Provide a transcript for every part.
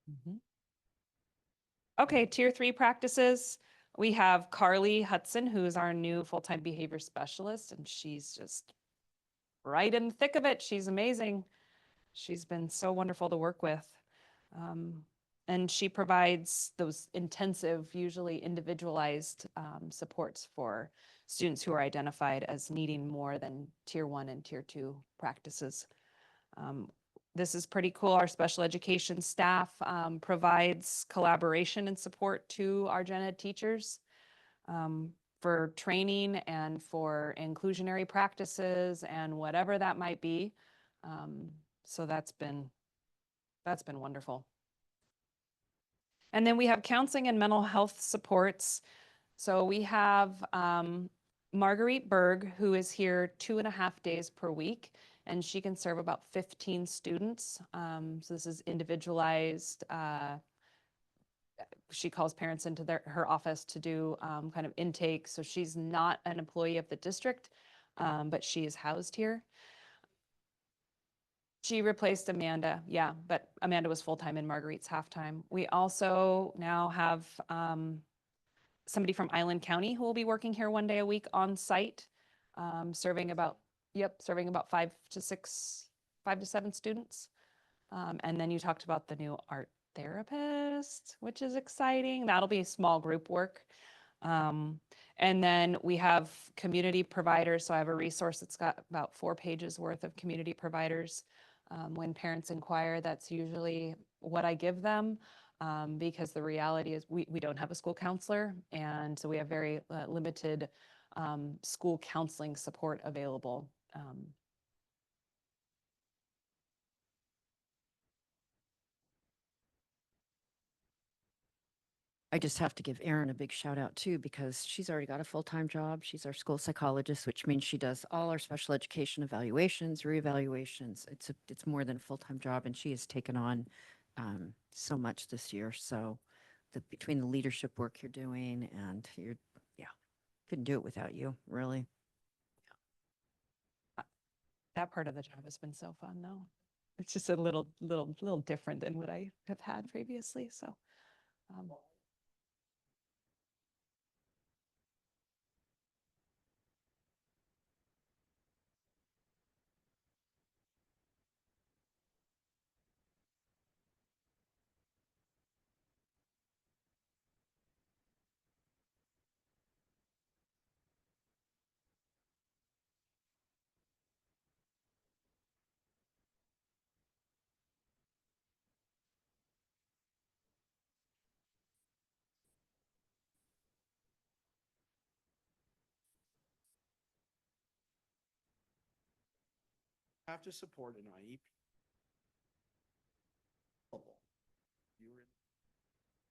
Mhm. Okay, tier 3 practices. We have Carly Hudson, who is our new full-time behavior specialist, and she's just right in the thick of it. She's amazing. She's been so wonderful to work with. Um, and she provides those intensive, usually individualized supports for students who are identified as needing more than tier 1 and tier 2 practices. Um, this is pretty cool. Our special education staff provides collaboration and support to our gen ed teachers for training and for inclusionary practices and whatever that might be. So that's been wonderful. And then we have counseling and mental health supports. So we have Marguerite Berg, who is here 2.5 days per week, and she can serve about 15 students. So this is individualized. She calls parents into her office to do kind of intake. So she's not an employee of the district, but she is housed here. She replaced Amanda, yeah, but Amanda was full-time and Marguerite's half-time. We also now have somebody from Island County who will be working here 1 day a week on site, serving about, serving about 5 to 7 students. And then you talked about the new art therapist, which is exciting. That'll be small group work. And then we have community providers. So I have a resource that's got about 4 pages worth of community providers. When parents inquire, that's usually what I give them. Because the reality is we don't have a school counselor, and so we have very limited school counseling support available. I just have to give Erin a big shout out too, because she's already got a full-time job. She's our school psychologist, which means she does all our special education evaluations, reevaluations. It's more than a full-time job, and she has taken on so much this year. So between the leadership work you're doing and yeah, couldn't do it without you, really. That part of the job has been so fun, though. It's just a little different than what I have had previously. So, um, Have to support an IEP. You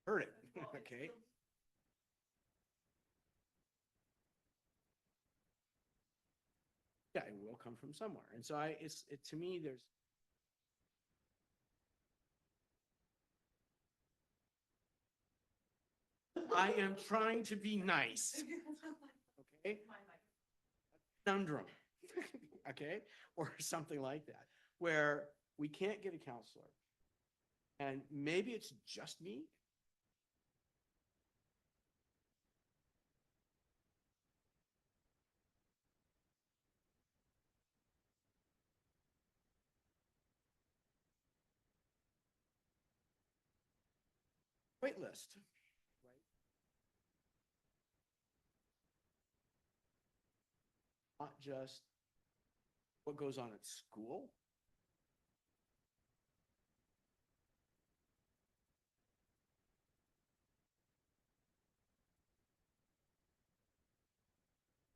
heard it, okay? Yeah, it will come from somewhere. And so to me, I am trying to be nice, okay? Conundrum, okay? Or something like that, where we can't get a counselor. And maybe it's just me. Wait list, right? Not just what goes on at school.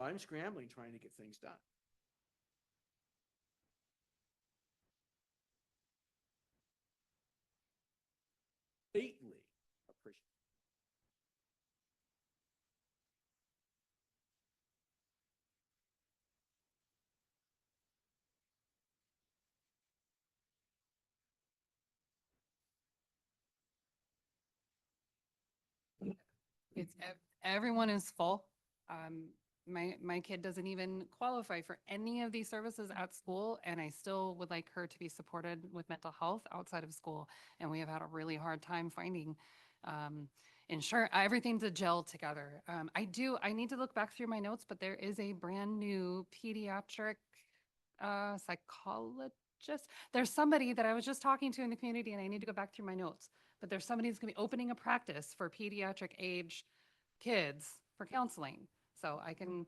I'm scrambling trying to get things done. Greatly appreciate. It's everyone is full. Um, my kid doesn't even qualify for any of these services at school, and I still would like her to be supported with mental health outside of school. And we have had a really hard time finding insurance. Everything's a gel together. I need to look back through my notes, but there is a brand new pediatric psychologist. There's somebody that I was just talking to in the community, and I need to go back through my notes. But there's somebody who's going to be opening a practice for pediatric age kids for counseling. So I can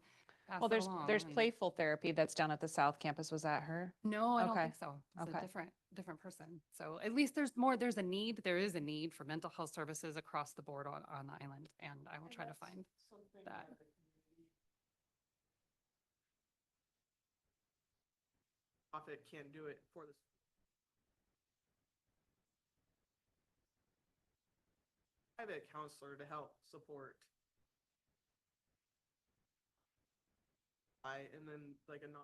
pass Well, that there's along. and- playful therapy that's down at the South Campus. Was that her? No, I don't Okay. think so. It's Okay. a different person. So at least there's a need. There is a need for mental health services across the board on the island, and I will try to find that. Profit can't do it for the. Private counselor to help support. And then like a non.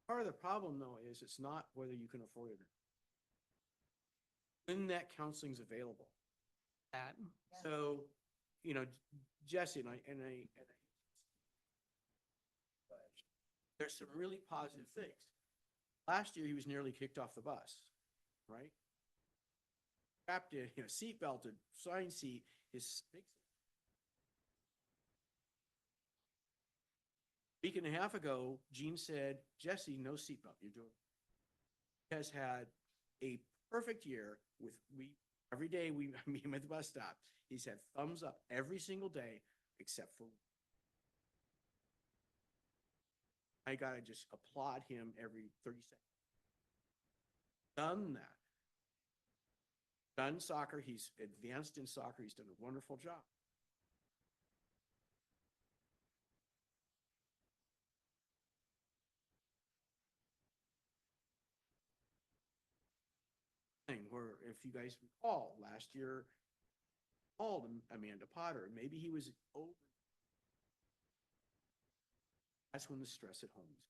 Part of the problem though is it's not whether you can afford it or not. When that counseling's available. That. So, you know, Jesse and I, there's some really positive things. Last year, he was nearly kicked off the bus, right? Strapped in, seat belted, assigned seat, his week and a half ago, Gene said, Jesse, no seatbelt, you're doing. He has had a perfect year with every day we meet him at the bus stop. He's had thumbs up every single day except for. I gotta just applaud him every 30 seconds. Done that. Done soccer. He's advanced in soccer. He's done a wonderful job. Where, if you guys recall, last year, called Amanda Potter. Maybe he was over. That's when the stress at home is.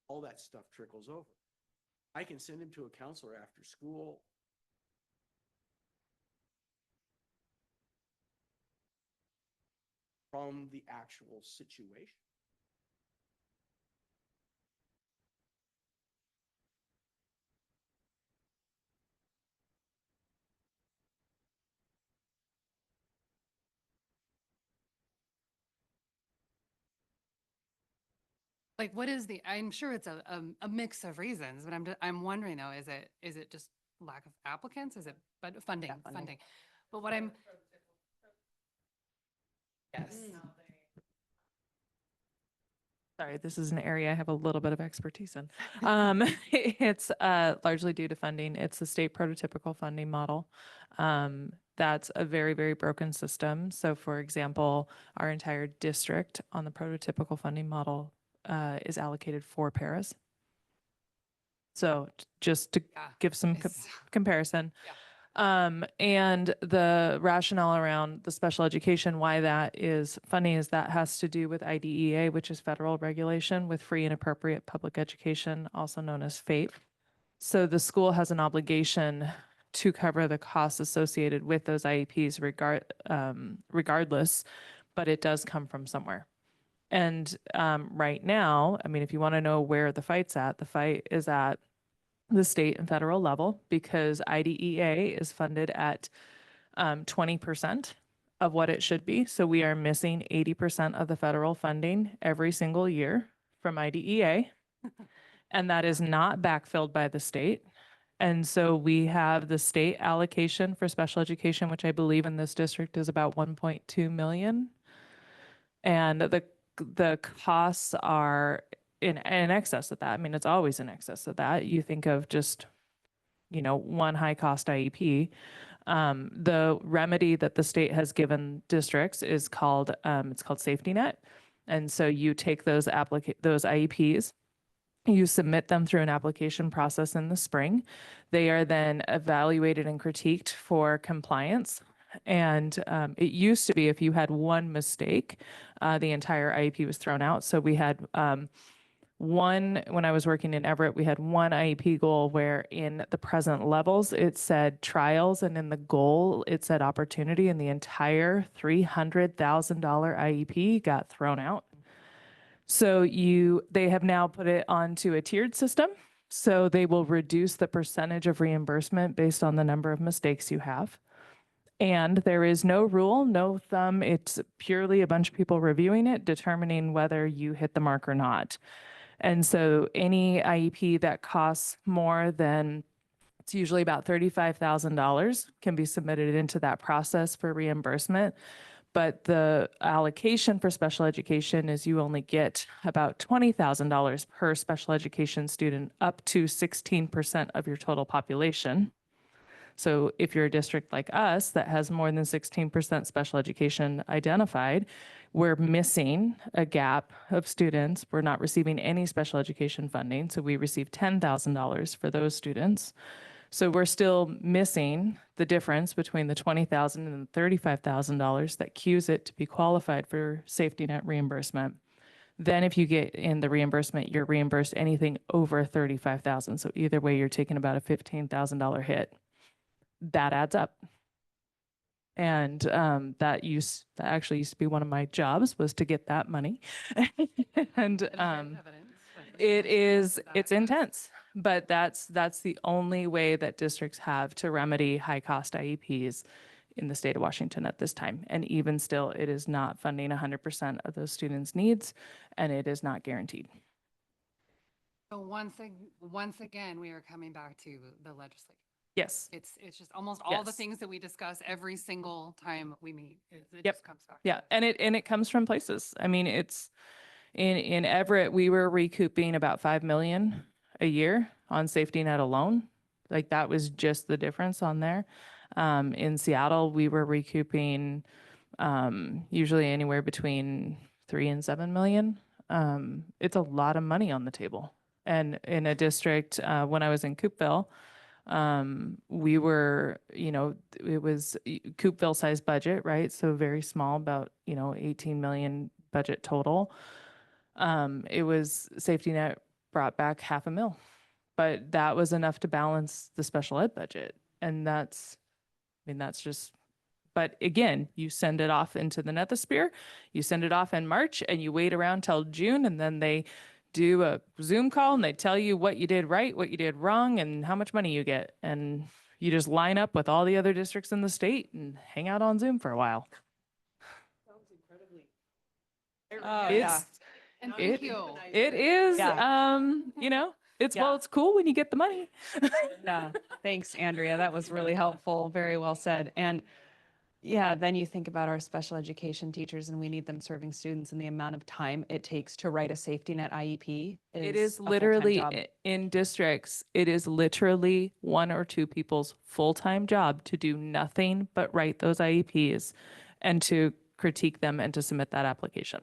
All that stuff trickles over. I can send him to a counselor after school. From the actual situation. Like, what is I'm sure it's a mix of reasons, but I'm wondering though, is it just lack of applicants? Is it, but funding, Yeah, funding. funding. But what I'm. Yes. Sorry, this is an area I have a little bit of expertise in. It's largely due to funding. It's the state prototypical funding model. That's a very, very broken system. So for example, our entire district on the prototypical funding model is allocated 4 paras. So just to Yeah, give some it's- comparison. Yeah. And the rationale around the special education, why that is funny, is that has to do with IDEA, which is federal regulation with free and appropriate public education, also known as FAPE. So the school has an obligation to cover the costs associated with those IEPs regardless, but it does come from somewhere. And right now, I mean, if you want to know where the fight's at, the fight is at the state and federal level because IDEA is funded at 20% of what it should be. So we are missing 80% of the federal funding every single year from IDEA. And that is not backfilled by the state. And so we have the state allocation for special education, which I believe in this district is about 1.2 million. And the costs are in excess of that. I mean, it's always in excess of that. You think of just, one high cost IEP. The remedy that the state has given districts is called, it's called safety net. And so you take those IEPs, you submit them through an application process in the spring. They are then evaluated and critiqued for compliance. And it used to be if you had one mistake, the entire IEP was thrown out. So we had When I was working in Everett, we had one IEP goal where in the present levels, it said trials, and in the goal, it said opportunity, and the entire $300,000 IEP got thrown out. So they have now put it onto a tiered system. So they will reduce the percentage of reimbursement based on the number of mistakes you have. And there is no rule, no thumb. It's purely a bunch of people reviewing it, determining whether you hit the mark or not. And so any IEP that costs more than, it's usually about $35,000, can be submitted into that process for reimbursement. But the allocation for special education is you only get about $20,000 per special education student, up to 16% of your total population. So if you're a district like us that has more than 16% special education identified, we're missing a gap of students. We're not receiving any special education funding. So we receive $10,000 for those students. So we're still missing the difference between the $20,000 and the $35,000 that cues it to be qualified for safety net reimbursement. Then if you get in the reimbursement, you're reimbursed anything over $35,000. So either way, you're taking about a $15,000 hit. That adds up. And that actually used to be one of my jobs, was to get that money. And There's great evidence that it is, that it's goes. intense, but that's the only way that districts have to remedy high cost IEPs in the state of Washington at this time. And even still, it is not funding 100% of those students' needs, and it is not guaranteed. So once again, we are coming back to the legislature. Yes. It's just almost all the Yes. things that we discuss every single time we meet. It Yep. just comes back. to Yeah, it. and it comes from places. I mean, it's in Everett, we were recouping about 5 million a year on safety net alone. Like that was just the difference on there. In Seattle, we were recouping usually anywhere between 3 and 7 million. It's a lot of money on the table. And in a district, when I was in Coopville, we were, it was Coopville size budget, right? So very small, about, 18 million budget total. It was safety net brought back $500,000, but that was enough to balance the special ed budget. And that's just, but again, you send it off into the nethosphere, you send it off in March, and you wait around till June, and then they do a Zoom call and they tell you what you did right, what you did wrong, and how much money you get. And you just line up with all the other districts in the state and hang out on Zoom for a while. Oh, It's, And it, thank you. it is, Yeah. it's, Yeah. well, it's cool when you get the money. Yeah, thanks, Andrea. That was really helpful. Very well said. And yeah, then you think about our special education teachers, and we need them serving students, and the amount of time it takes to write a safety net IEP It is is a full-time literally job. in districts, it is literally 1 or 2 people's full-time job to do nothing but write those IEPs and to critique them and to submit that application.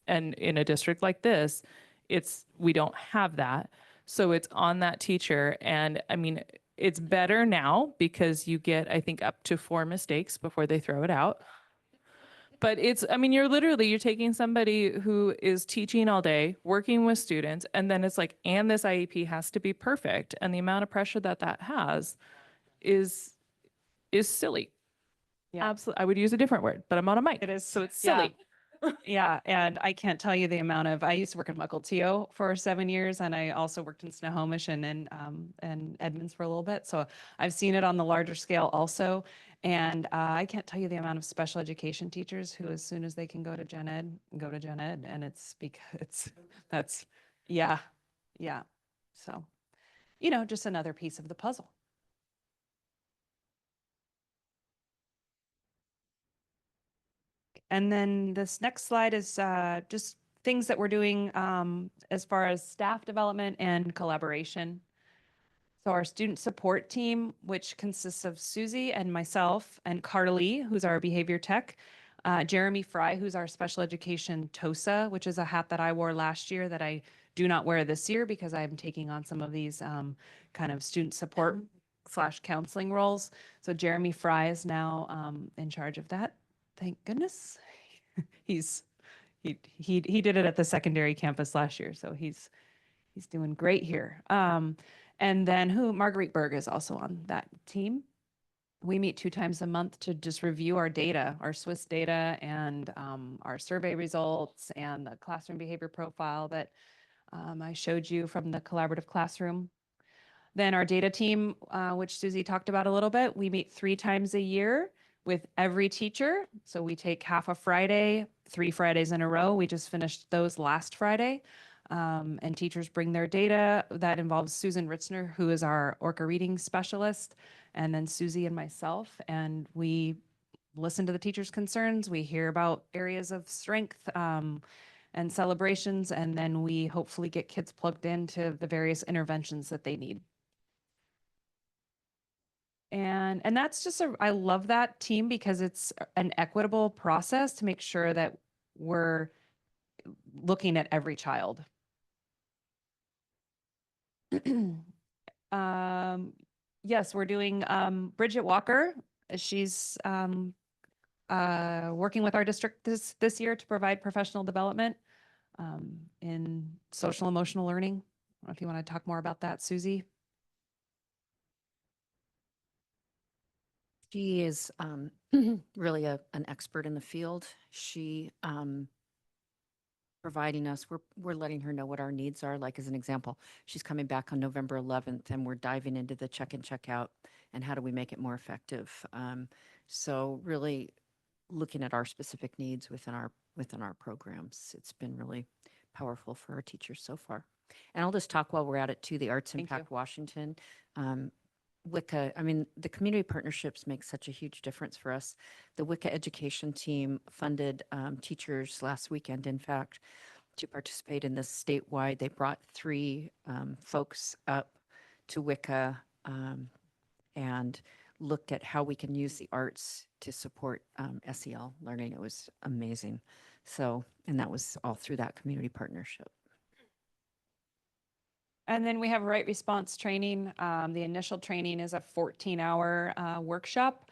And in a district like this, we don't have that. So it's on that teacher. And I mean, it's better now because you get, I think, up to 4 mistakes before they throw it out. But you're taking somebody who is teaching all day, working with students, and then it's like, and this IEP has to be perfect. And the amount of pressure that has is silly. Yeah. Absolutely. I would use a different word, but I'm on a mic. It is. So it's Yeah. silly. Yeah, and I can't tell you the amount of, I used to work in Mukilteo for 7 years, and I also worked in Snohomish and Edmonds for a little bit. So I've seen it on the larger scale also. And I can't tell you the amount of special education teachers who, as soon as they can go to gen ed, go to gen ed. And it's because yeah. So, just another piece of the puzzle. And then this next slide is just things that we're doing as far as staff development and collaboration. So our student support team, which consists of Susie and myself and Carly, who's our behavior tech, Jeremy Fry, who's our special education TOSA, which is a hat that I wore last year that I do not wear this year because I'm taking on some of these kind of student support / counseling roles. So Jeremy Fry is now in charge of that. Thank goodness. He's He did it at the secondary campus last year, so he's doing great here. And then Marguerite Berg is also on that team. We meet 2 times a month to just review our data, our SWES data, and our survey results and the classroom behavior profile that I showed you from the collaborative classroom. Then our data team, which Susie talked about a little bit, we meet 3 times a year with every teacher. So we take half a Friday, 3 Fridays in a row. We just finished those last Friday. And teachers bring their data. That involves Susan Ritzner, who is our Orca reading specialist, and then Susie and myself. And we listen to the teachers' concerns. We hear about areas of strength and celebrations, and then we hopefully get kids plugged into the various interventions that they need. And that's just I love that team because it's an equitable process to make sure that we're looking at every child. Yes, we're doing Bridget Walker. She's working with our district this year to provide professional development in social emotional learning. I don't know if you want to talk more about that, Susie. She is really an expert in the field. She providing us, we're letting her know what our needs are. Like as an example, she's coming back on November 11th and we're diving into the check and check out and how do we make it more effective. So really looking at our specific needs within our programs. It's been really powerful for our teachers so far. And I'll just talk while we're at it too, the Arts Thank you. Impact Washington. WICA, I mean, the community partnerships make such a huge difference for us. The WICA education team funded teachers last weekend, in fact, to participate in this statewide. They brought 3 folks up to WICA and looked at how we can use the arts to support SEL learning. It was amazing. So, and that was all through that community partnership. And then we have right response training. The initial training is a 14-hour workshop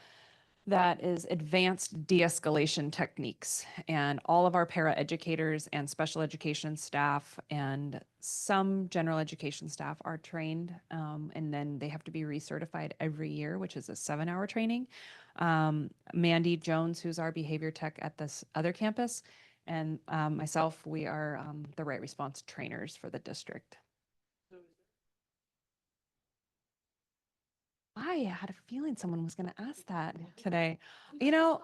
that is advanced de-escalation techniques. And all of our para-educators and special education staff and some general education staff are trained. And then they have to be recertified every year, which is a 7-hour training. Mandy Jones, who's our behavior tech at this other campus, and myself, we are the right response trainers for the district. I had a feeling someone was going to ask that today. You know,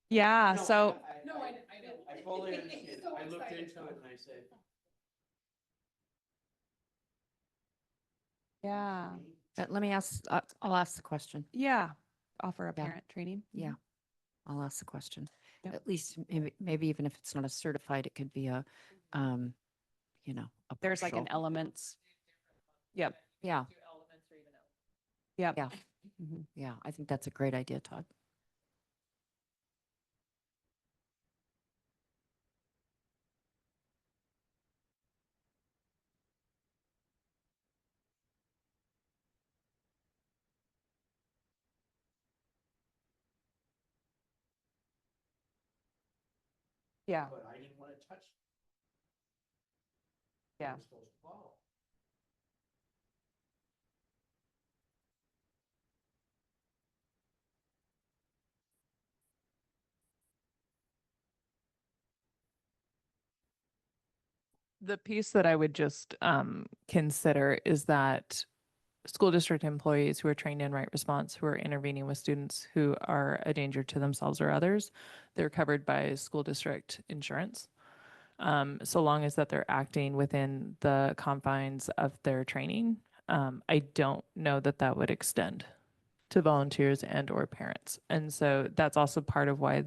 yeah, No, so I fully understand. I looked into it and I said. yeah, Let me ask, I'll ask the question. yeah, offer a Yeah. parent training. Yeah, I'll ask the question. Yep. At least maybe even if it's not a certified, it could be a, you know, a There's like an partial. elements. Yep, Yeah, yep. yeah, Mhm. yeah. I think that's a great idea, Todd. Yeah, But I didn't want to touch. yeah. was supposed to follow. The piece that I would just consider is that school district employees who are trained in right response, who are intervening with students who are a danger to themselves or others, they're covered by school district insurance. So long as that they're acting within the confines of their training. I don't know that that would extend to volunteers and or parents. And so that's also part of why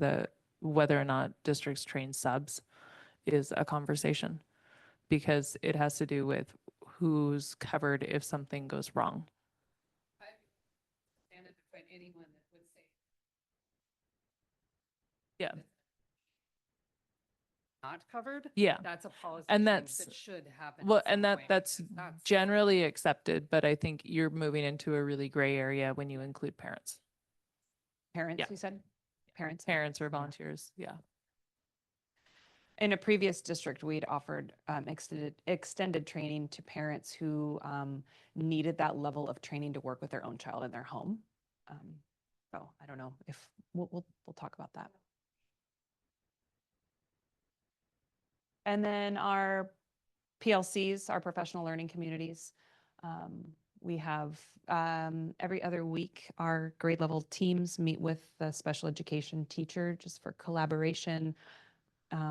whether or not districts train subs is a conversation, because it has to do with who's covered if something goes wrong. Anyone that would say Yeah. not covered. Yeah. That's a policy And change that's- that should happen. Well, at some and point, that's because that's generally accepted, but I think you're moving into a really gray area when you include parents. Parents, Yeah. you said? Parents. Parents or volunteers, yeah. In a previous district, we'd offered extended training to parents who needed that level of training to work with their own child in their home. So I don't know if we'll talk about that. And then our PLCs, our professional learning communities. We have every other week, our grade level teams meet with the special education teacher just for collaboration,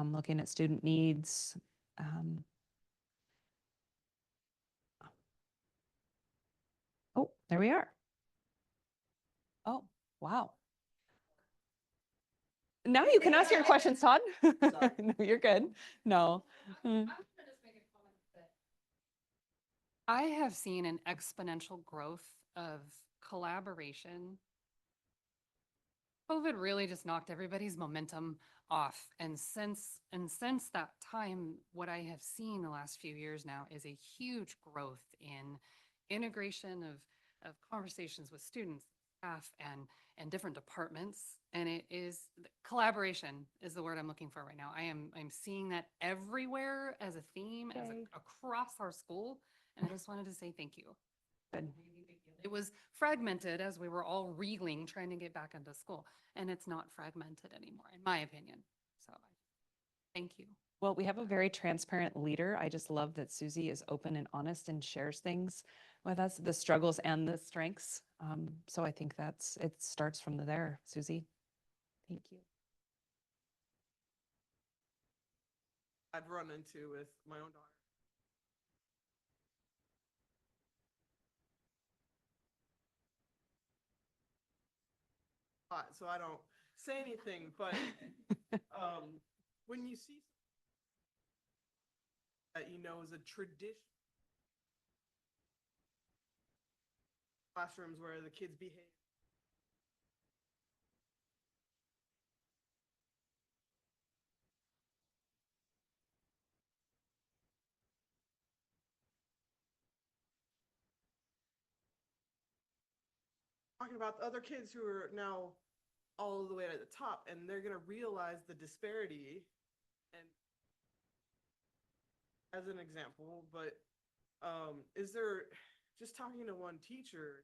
looking at student needs. Oh, there we are. Oh, wow. Now you can ask your questions, Todd. No, you're good. No. Mm. I have seen an exponential growth of collaboration. COVID really just knocked everybody's momentum off. And since that time, what I have seen the last few years now is a huge growth in integration of conversations with students, staff, and different departments. And it is collaboration is the word I'm looking for right now. I'm seeing that everywhere as a theme, Yay. across our school. And I just wanted to say thank you. Good. It was fragmented as we were all reeling, trying to get back into school. And it's not fragmented anymore, in my opinion. So thank you. Well, we have a very transparent leader. I just love that Susie is open and honest and shares things with us, the struggles and the strengths. So I think it starts from there, Susie. Thank you. I've run into with my own daughter. So I don't say anything, but when you see that you know is a tradition classrooms where the kids behave talking about the other kids who are now all the way at the top, and they're going to realize the disparity. And as an example, but is there just talking to one teacher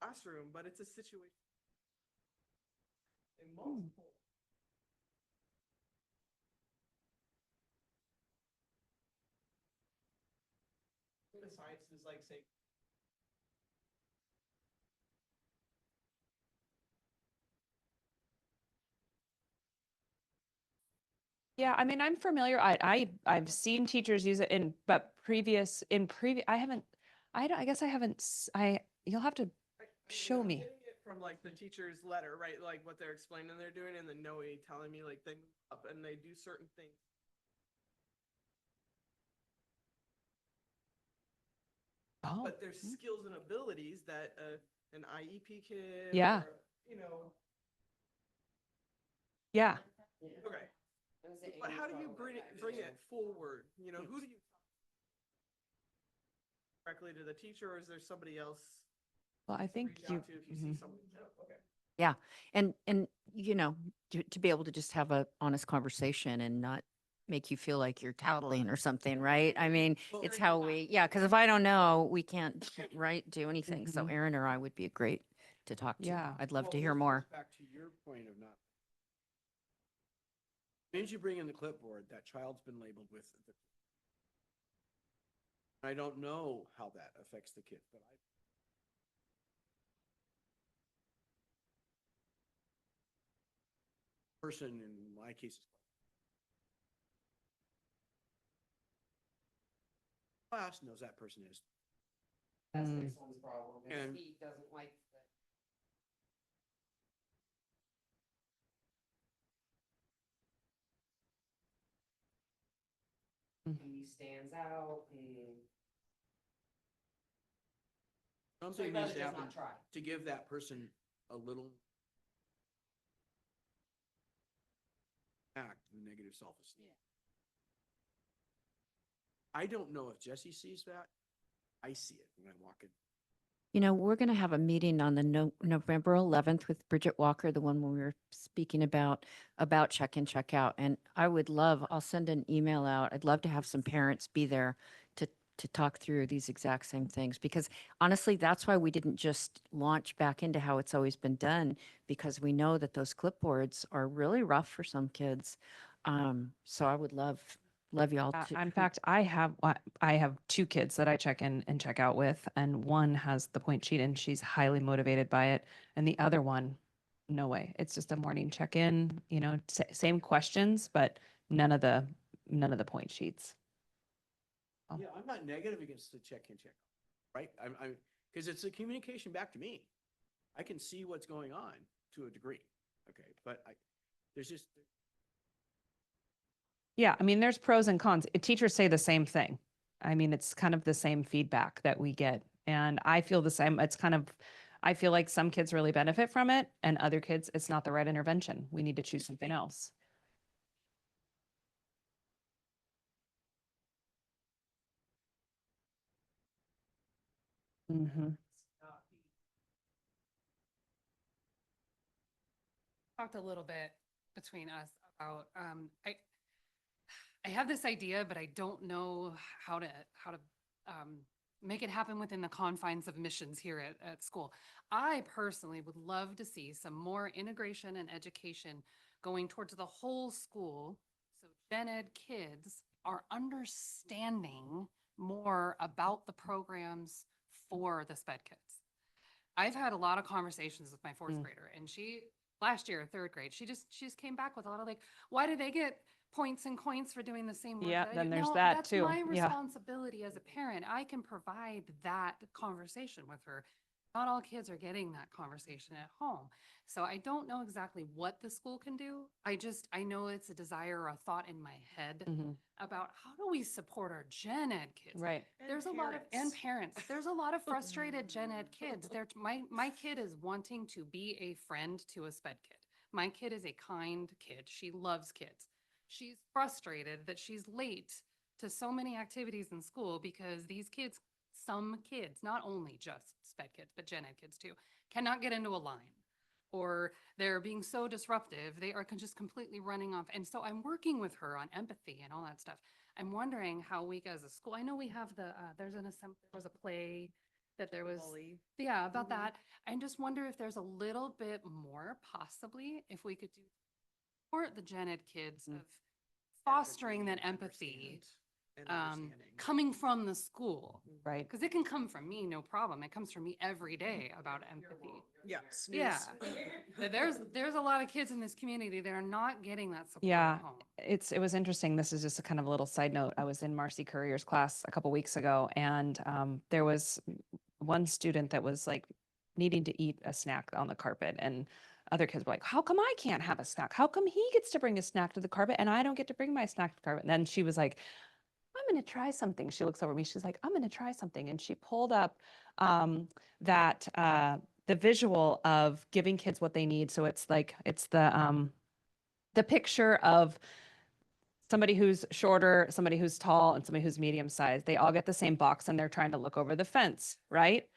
classroom, but it's a situation in multiple. The science is like say Yeah, I mean, I'm familiar. I've seen teachers use it I guess I haven't, you'll have to show me. I'm getting it from like the teacher's letter, right? Like what they're explaining they're doing, and then Noe telling me like they move up and they do certain things. Oh, But there's skills and abilities that an IEP kid, Yeah. or, you know, yeah. okay. But how do you bring it forward? You know, who do you directly to the teacher, or is there somebody else Well, I to think reach out to if you see mhm. something? Okay. Yeah. And, you know, to be able to just have a honest conversation and not make you feel like you're tattling or something, right? I mean, Well, it's how because if I don't know, we can't, right, do anything. So Mhm. Erin or I would be great to talk to. Yeah. I'd love Well, to hear this more. goes back to your point of not. As soon as you bring in the clipboard, that child's been labeled with. I don't know how that affects the kid, but person in my case class knows that person is. That's Mm. next one's problem. Is And- he doesn't like that. Mm. He stands out and so he Something rather needs to just happen not try. to give that person a little act the negative self-esteem. Yeah. I don't know if Jesse sees that. I see it when I walk in. You know, we're going to have a meeting on the November 11th with Bridget Walker, the one when we were speaking about check in, check out. And I would love, I'll send an email out. I'd love to have some parents be there to talk through these exact same things, because honestly, that's why we didn't just launch back into how it's always been done, because we know that those clipboards are really rough for some kids. So I would love y'all to. In fact, I have two kids that I check in and check out with, and one has the point sheet and she's highly motivated by it, and the other one, no way. It's just a morning check-in, same questions, but none of the point sheets. Oh. Yeah, I'm not negative against the check-in, check-out, right? Because it's a communication back to me. I can see what's going on to a degree, okay? But there's just, Yeah, I mean, there's pros and cons. Teachers say the same thing. I mean, it's kind of the same feedback that we get. And I feel the same. I feel like some kids really benefit from it, and other kids, it's not the right intervention. We need to choose something else. Mm-hmm. Talked a little bit between us about, I have this idea, but I don't know how to make it happen within the confines of missions here at school. I personally would love to see some more integration and education going towards the whole school, so gen ed kids are understanding more about the programs for the SPED kids. I've had a lot of conversations with my fourth Mm. grader, and she last year, third grade, she just came back with a lot of like, why do they get points and coins for doing the same work Yeah, that I then do? there's No, that that's too. my Yeah. responsibility as a parent. I can provide that conversation with her. Not all kids are getting that conversation at home. So I don't know exactly what the school can do. I know it's a desire or a thought in my head Mhm. about how do we support our gen ed kids? Right. There's a lot of, and parents, there's a lot of frustrated gen ed kids. My kid is wanting to be a friend to a SPED kid. My kid is a kind kid. She loves kids. She's frustrated that she's late to so many activities in school because these kids, some kids, not only just SPED kids, but gen ed kids too, cannot get into a line, or they're being so disruptive, they are just completely running off. And so I'm working with her on empathy and all that stuff. I'm wondering how we as a school, I know we have the, there was a play that there was, yeah, about that. I just wonder if there's a little bit more possibly, if we could do for the gen ed kids Mm. of fostering that empathy, coming from the school. Right. Because it can come from me, no problem. It comes from me every day about empathy. Yes. Yeah. But there's a lot of kids in this community that are not getting that support Yeah. at home. It was interesting. This is just a kind of a little side note. I was in Marcy Courier's class a couple weeks ago, and there was one student that was like needing to eat a snack on the carpet, and other kids were like, "How come I can't have a snack? How come he gets to bring a snack to the carpet and I don't get to bring my snack to the carpet?" And then she was like, "I'm going to try something." She looks over at me. She's like, "I'm going to try something," and she pulled up that the visual of giving kids what they need. So it's like it's the picture of somebody who's shorter, somebody who's tall, and somebody who's medium sized. They all get the same box and they're trying to look over the fence, right?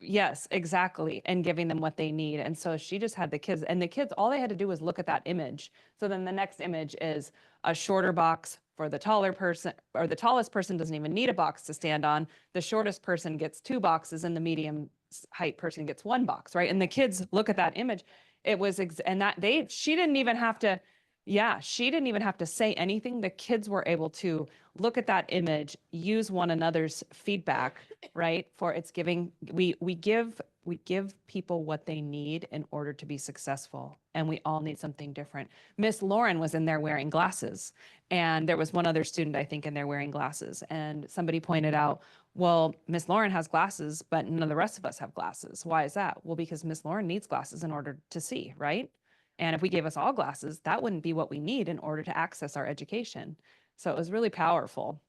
Yes, exactly. And giving them what they need. And so she just had the kids, and the kids, all they had to do was look at that image. So then the next image is a shorter box for the taller person, or the tallest person doesn't even need a box to stand on. The shortest person gets two boxes, and the medium height person gets one box, right? And the kids look at that image. It was, and that she didn't even have to, yeah, she didn't even have to say anything. The kids were able to look at that image, use one another's feedback, right? For it's giving, we give people what they need in order to be successful. And we all need something different. Miss Lauren was in there wearing glasses, and there was one other student, I think, in there wearing glasses. And somebody pointed out, well, Miss Lauren has glasses, but none of the rest of us have glasses. Why is that? Well, because Miss Lauren needs glasses in order to see, right? And if we gave us all glasses, that wouldn't be what we need in order to access our education. So it was really powerful.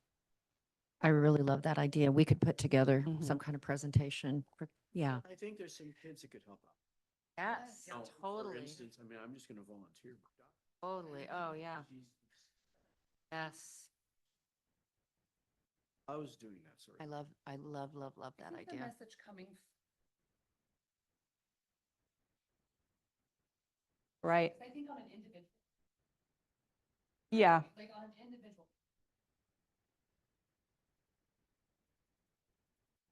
I really love that idea. We could put together Mhm. some kind of presentation. Yeah. I think there's some kids that could help out. Yes, Now, For instance, I mean, I'm just going to volunteer. Totally. Oh, yeah. Yes. I was doing that sort of. I love that Isn't the idea. message coming Right. I think on an individual. Yeah. Like on an individual.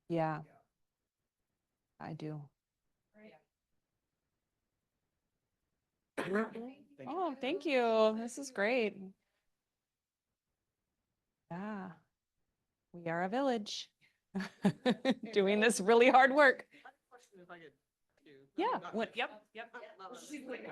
Yeah. I do. Thank you. Oh, thank you. This is great. Yeah. We are a village doing this really hard work. Question if I could do- Yeah. Not- Yep. Yep. She's like-